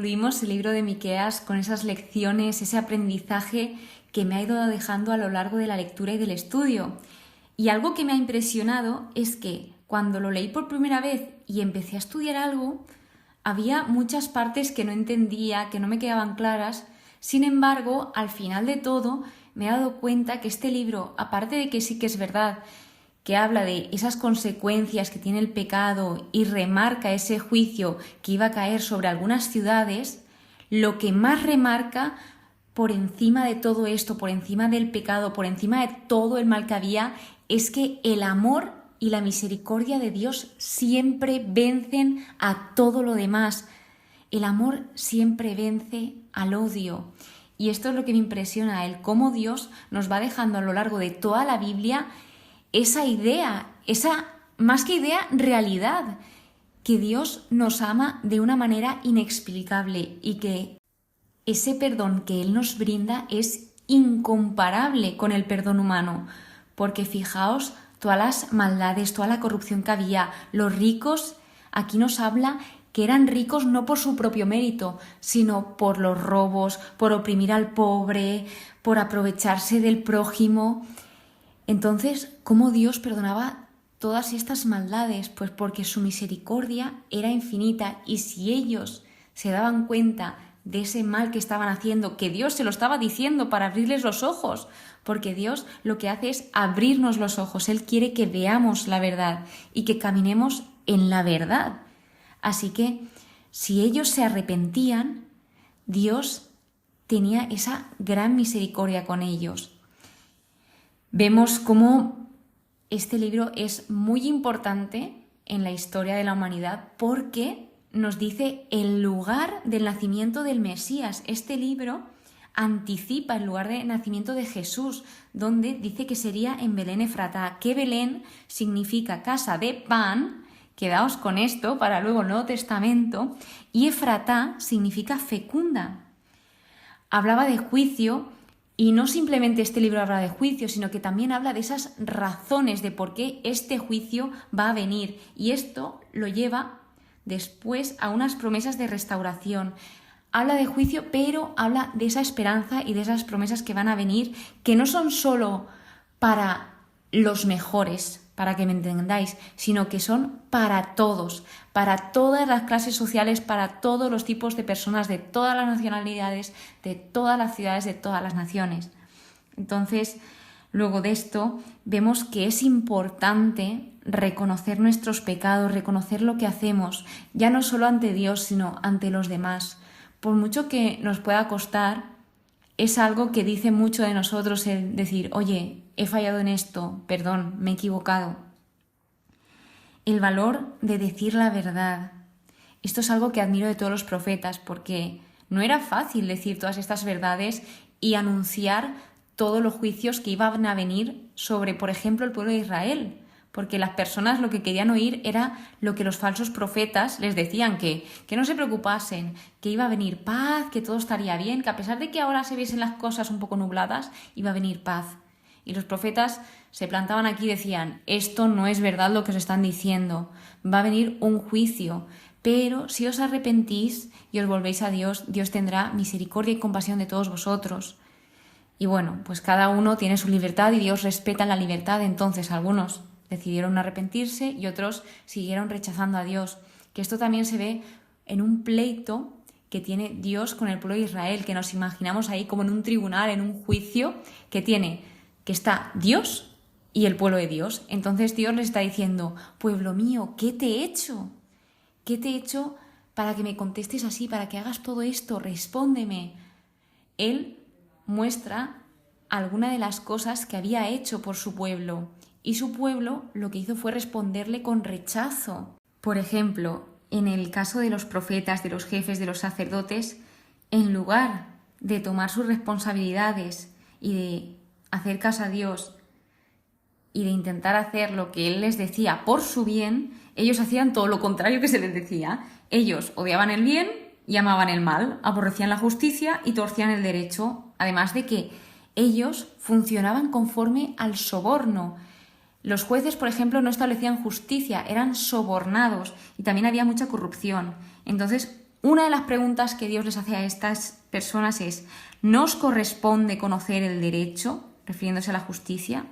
concluimos el libro de Miqueas con esas lecciones, ese aprendizaje que me ha ido dejando a lo largo de la lectura y del estudio. Y algo que me ha impresionado es que cuando lo leí por primera vez y empecé a estudiar algo, había muchas partes que no entendía, que no me quedaban claras. Sin embargo, al final de todo, me he dado cuenta que este libro, aparte de que sí que es verdad que habla de esas consecuencias que tiene el pecado y remarca ese juicio que iba a caer sobre algunas ciudades, lo que más remarca por encima de todo esto, por encima del pecado, por encima de todo el mal que había, es que el amor y la misericordia de Dios siempre vencen a todo lo demás. El amor siempre vence al odio. Y esto es lo que me impresiona, el cómo Dios nos va dejando a lo largo de toda la Biblia esa idea, esa, más que idea, realidad, que Dios nos ama de una manera inexplicable y que ese perdón que Él nos brinda es incomparable con el perdón humano. Porque fijaos, todas las maldades, toda la corrupción que había, los ricos, aquí nos habla que eran ricos no por su propio mérito, sino por los robos, por oprimir al pobre, por aprovecharse del prójimo. Entonces, ¿cómo Dios perdonaba todas estas maldades? Pues porque su misericordia era infinita y si ellos se daban cuenta de ese mal que estaban haciendo, que Dios se lo estaba diciendo para abrirles los ojos, porque Dios lo que hace es abrirnos los ojos. Él quiere que veamos la verdad y que caminemos en la verdad. Así que, si ellos se arrepentían, Dios tenía esa gran misericordia con ellos. Vemos cómo este libro es muy importante en la historia de la humanidad porque nos dice el lugar del nacimiento del Mesías. Este libro anticipa el lugar de nacimiento de Jesús, donde dice que sería en Belén Efratá, que Belén significa casa de pan, quedaos con esto para luego el Nuevo Testamento, y Efratá significa fecunda. Hablaba de juicio. Y no simplemente este libro habla de juicio, sino que también habla de esas razones de por qué este juicio va a venir. Y esto lo lleva después a unas promesas de restauración. Habla de juicio, pero habla de esa esperanza y de esas promesas que van a venir, que no son solo para los mejores, para que me entendáis, sino que son para todos, para todas las clases sociales, para todos los tipos de personas, de todas las nacionalidades, de todas las ciudades, de todas las naciones. Entonces, luego de esto, vemos que es importante reconocer nuestros pecados, reconocer lo que hacemos, ya no solo ante Dios, sino ante los demás. Por mucho que nos pueda costar, es algo que dice mucho de nosotros el decir, oye, he fallado en esto, perdón, me he equivocado. El valor de decir la verdad. Esto es algo que admiro de todos los profetas porque no era fácil decir todas estas verdades y anunciar todos los juicios que iban a venir sobre, por ejemplo, el pueblo de Israel. Porque las personas lo que querían oír era lo que los falsos profetas les decían, que no se preocupasen, que iba a venir paz, que todo estaría bien, que a pesar de que ahora se viesen las cosas un poco nubladas, iba a venir paz. Y los profetas se plantaban aquí y decían, esto no es verdad lo que os están diciendo, va a venir un juicio, pero si os arrepentís y os volvéis a Dios, Dios tendrá misericordia y compasión de todos vosotros. Y bueno, pues cada uno tiene su libertad y Dios respeta la libertad, entonces algunos decidieron arrepentirse y otros siguieron rechazando a Dios. Que esto también se ve en un pleito que tiene Dios con el pueblo de Israel, que nos imaginamos ahí como en un tribunal, en un juicio que está Dios y el pueblo de Dios. Entonces Dios les está diciendo, pueblo mío, ¿qué te he hecho? ¿Qué te he hecho para que me contestes así, para que hagas todo esto? Respóndeme. Él muestra alguna de las cosas que había hecho por su pueblo. Y su pueblo lo que hizo fue responderle con rechazo. Por ejemplo, en el caso de los profetas, de los jefes, de los sacerdotes, en lugar de tomar sus responsabilidades y de hacer caso a Dios y de intentar hacer lo que Él les decía por su bien, ellos hacían todo lo contrario que se les decía. Ellos odiaban el bien y amaban el mal, aborrecían la justicia y torcían el derecho, además de que ellos funcionaban conforme al soborno. Los jueces, por ejemplo, no establecían justicia, eran sobornados y también había mucha corrupción. Entonces, una de las preguntas que Dios les hace a estas personas es: ¿no os corresponde conocer el derecho? Refiriéndose a la justicia.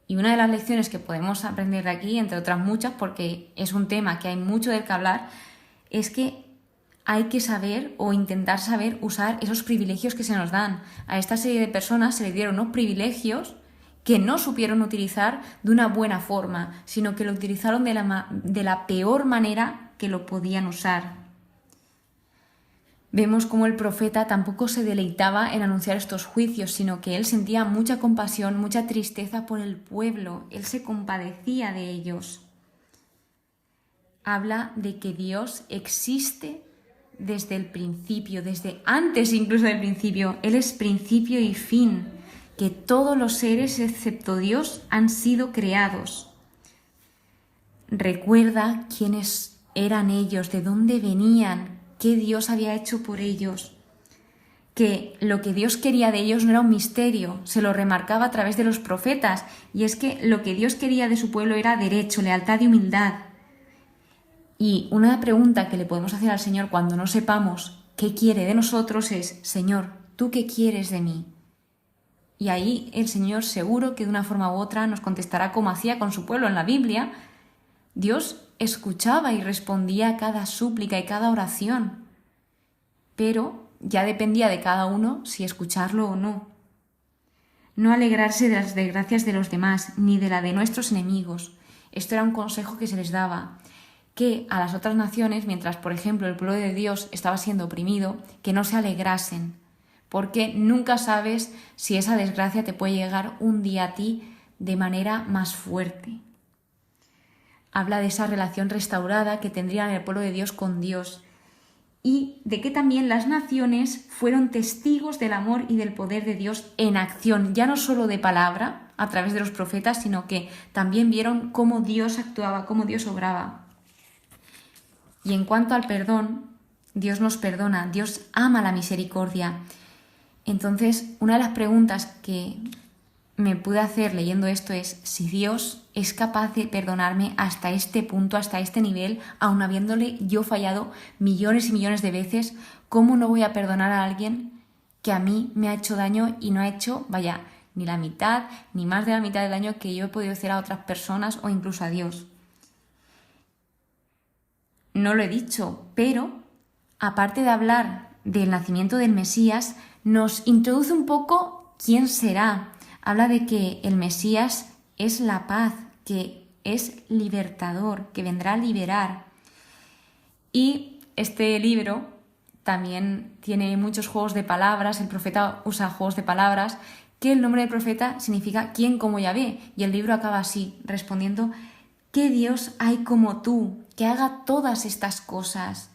Y una de las lecciones que podemos aprender de aquí, entre otras muchas, porque es un tema que hay mucho del que hablar, es que hay que saber o intentar saber usar esos privilegios que se nos dan. A esta serie de personas se les dieron unos privilegios que no supieron utilizar de una buena forma, sino que lo utilizaron de la peor manera que lo podían usar. Vemos cómo el profeta tampoco se deleitaba en anunciar estos juicios, sino que él sentía mucha compasión, mucha tristeza por el pueblo. Él se compadecía de ellos. Habla de que Dios existe desde el principio, desde antes incluso del principio. Él es principio y fin, que todos los seres excepto Dios han sido creados. Recuerda quiénes eran ellos, de dónde venían, qué Dios había hecho por ellos, que lo que Dios quería de ellos no era un misterio, se lo remarcaba a través de los profetas, y es que lo que Dios quería de su pueblo era derecho, lealtad y humildad. Y una pregunta que le podemos hacer al Señor cuando no sepamos qué quiere de nosotros es: Señor, ¿tú qué quieres de mí? Y ahí el Señor seguro que de una forma u otra nos contestará como hacía con su pueblo en la Biblia. Dios escuchaba y respondía a cada súplica y cada oración, pero ya dependía de cada uno si escucharlo o no. No alegrarse de las desgracias de los demás, ni de la de nuestros enemigos. Esto era un consejo que se les daba, que a las otras naciones, mientras por ejemplo el pueblo de Dios estaba siendo oprimido, que no se alegrasen, porque nunca sabes si esa desgracia te puede llegar un día a ti de manera más fuerte. Habla de esa relación restaurada que tendrían el pueblo de Dios con Dios y de que también las naciones fueron testigos del amor y del poder de Dios en acción, ya no solo de palabra a través de los profetas, sino que también vieron cómo Dios actuaba, cómo Dios obraba. Y en cuanto al perdón, Dios nos perdona, Dios ama la misericordia. Entonces, una de las preguntas que me pude hacer leyendo esto es: si Dios es capaz de perdonarme hasta este punto, hasta este nivel, aun habiéndole yo fallado millones y millones de veces, ¿cómo no voy a perdonar a alguien que a mí me ha hecho daño y no ha hecho, ni la mitad, ni más de la mitad del daño que yo he podido hacer a otras personas o incluso a Dios? No lo he dicho, pero aparte de hablar del nacimiento del Mesías, nos introduce un poco quién será. Habla de que el Mesías es la paz, que es libertador, que vendrá a liberar. Y este libro también tiene muchos juegos de palabras, el profeta usa juegos de palabras, que el nombre del profeta significa quién como Yahvé, y el libro acaba así, respondiendo: ¿qué Dios hay como tú, que haga todas estas cosas?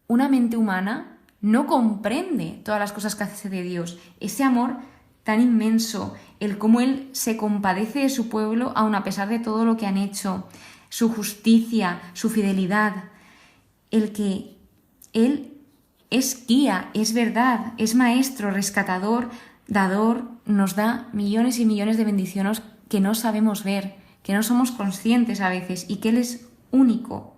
Una mente humana no comprende todas las cosas que hace de Dios. Ese amor tan inmenso, el cómo Él se compadece de su pueblo aun a pesar de todo lo que han hecho, su justicia, su fidelidad, el que Él es guía, es verdad, es maestro, rescatador, dador, nos da millones y millones de bendiciones que no sabemos ver, que no somos conscientes a veces, y que Él es único.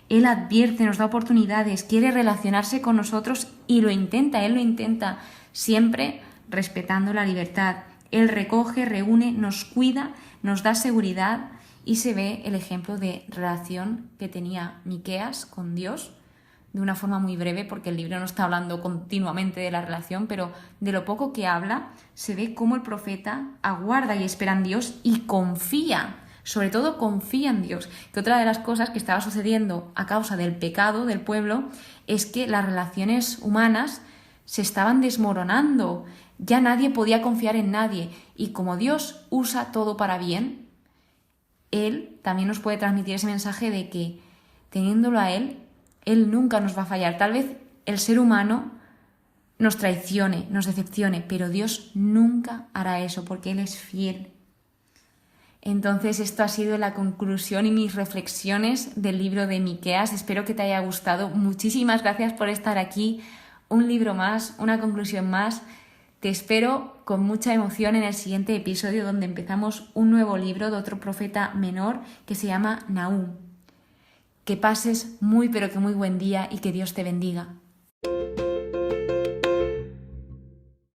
Él advierte, nos da oportunidades, quiere relacionarse con nosotros y lo intenta, Él lo intenta, siempre respetando la libertad. Él recoge, reúne, nos cuida, nos da seguridad, y se ve el ejemplo de relación que tenía Miqueas con Dios, de una forma muy breve, porque el libro no está hablando continuamente de la relación, pero de lo poco que habla, se ve cómo el profeta aguarda y espera en Dios y confía, sobre todo confía en Dios. Que otra de las cosas que estaba sucediendo a causa del pecado del pueblo es que las relaciones humanas se estaban desmoronando, ya nadie podía confiar en nadie, y como Dios usa todo para bien, Él también nos puede transmitir ese mensaje de que teniéndolo a Él nunca nos va a fallar. Tal vez el ser humano nos traicione, nos decepcione, pero Dios nunca hará eso porque Él es fiel. Entonces esto ha sido la conclusión y mis reflexiones del libro de Miqueas. Espero que te haya gustado. Muchísimas gracias por estar aquí. Un libro más, una conclusión más. Te espero con mucha emoción en el siguiente episodio, donde empezamos un nuevo libro de otro profeta menor que se llama Nahum. Que pases muy pero que muy buen día y que Dios te bendiga.